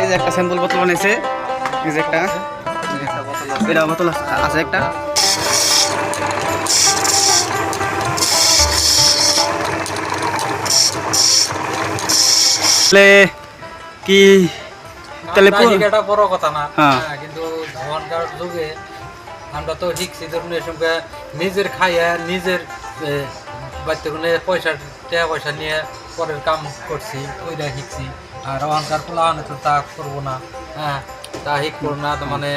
এই যে একটা স্যাম্পল বোতল বানাইছে, এই যে একটা এটা বোতল আছে একটা। কি তাহলে এটা বড় কথা না, কিন্তু এখনকার যুগে আমরা তো শিখছি ধরুন এসবকে নিজের খাইয়া নিজের বাড়িতে কোনো টাকা পয়সা নিয়ে পরের কাম করছি, ওইটা শিখছি। আর অহংকার পোলাহানে তো তা করবো না, তা শিখবো না। তো মানে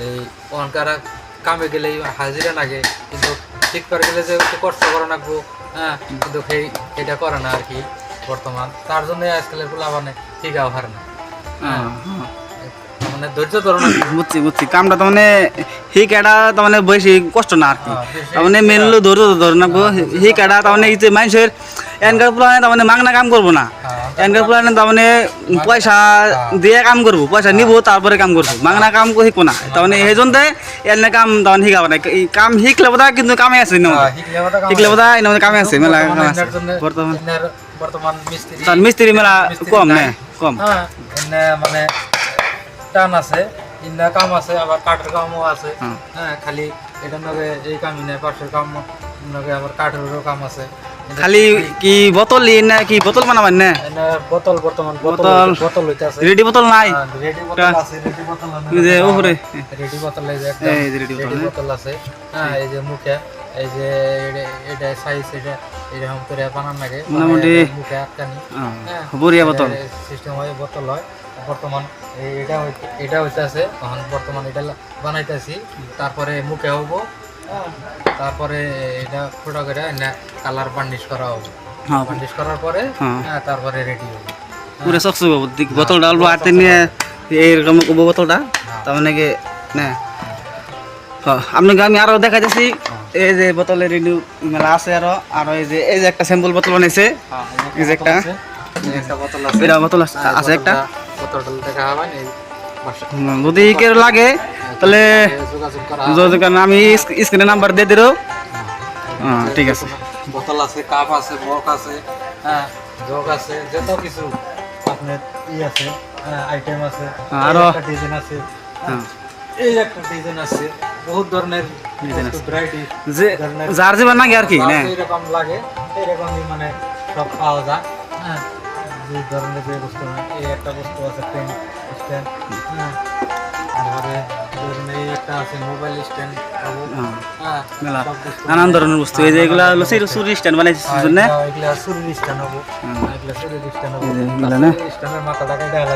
এই অহংকার কামে গেলেই হাজিরা লাগে, কিন্তু ঠিক করে গেলে যে একটু কষ্ট করা লাগবো, কিন্তু সেইটা করে না আর কি বর্তমান। তার জন্য আজকালের পোলাহানে শিখাও হারে না, মানে ধৈর্য ধরো না। বুঝছি কামটা তো মানে হিকাটা তো মানে বেশি কষ্ট না আর কি, তার মানে মেনলি ধৈর্য ধরে না হিকাটা। তার মানে যে মানুষের এনকার পুরানে তার মানে মাগনা কাম করবো না, এনকার পুরানে তার মানে পয়সা দিয়ে কাম করবো, পয়সা নিব তারপরে কাম করবো, মাগনা কাম শিখবো না। তার মানে এই জন্য এনে কাম তখন শিখাবো না, কাম শিখলে বোধ কিন্তু কামে আছে, শিখলে বোধ কামে আছে মেলা বর্তমান মিস্ত্রি মেলা কম না কম, মানে টান আছে, ইন্দা কাম আছে, আবার কাঠের কামও আছে। খালি এটা নগে এই কামই নেই, পাশের কাম নগে আবার কাঠেরও কাম আছে। খালি কি বোতল না কি বোতল বানাবেন না? বোতল বর্তমান বোতল হইতে আছে, রেডি বোতল নাই, রেডি বোতল আছে, রেডি বোতল এই যে উপরে রেডি বোতল, এই যে রেডি বোতল আছে। এই যে মুখে এই যে এটা সাইজ এটা এরকম করে বানান লাগে, মোটামুটি মুখে আটকানি বড়িয়া বোতল সিস্টেম হয়, বোতল হয়। বর্তমান এটা হইতেছে এখন, বর্তমান এটা বানাইতেছি, তারপরে মুখে হবো, তারপরে এটা ফোটা করে কালার বার্নিশ করা হবে, বার্নিশ করার পরে তারপরে রেডি হবে পুরো সকসু বোতল ডালবো আর নিয়ে এইরকম বোতলটা। তার মানে কি না আপনাকে আমি আরো দেখাইতেছি, এই যে বোতলের রিনিউ মেলা আছে আরো, আর এই যে একটা স্যাম্পল বোতল বানাইছে, এই যে একটা বোতল এটা বোতল আছে একটা। যদি কেউ লাগে তাহলে যোগাযোগ করেন, আমি স্ক্রিনে নাম্বার দিয়ে দিল। ঠিক আছে, বোতল আছে, কাপ আছে, মগ আছে, জগ আছে, যত কিছু আপনার আছে, আইটেম আছে, আরো ডিজাইন আছে, এই একটা ডিজাইন আছে, বহুত ধরনের ভ্যারাইটি, যে যার জীবন লাগে আর কি না এরকম লাগে, এরকমই মানে সব পাওয়া যায়। যে ধরনের যে বস্তু হয়, এই একটা বস্তু আছে পেন স্ট্যান্ড, তারপরে এই একটা আছে মোবাইল স্ট্যান্ড, নানান ধরনের বস্তু। এই যে এগুলা হলো সুরি স্ট্যান্ড বানাইছে জন্য, এগুলা সুরি স্ট্যান্ড হবো, এগুলা সুরি স্ট্যান্ড হবো, স্ট্যান্ডের মাথা টাকা দেওয়া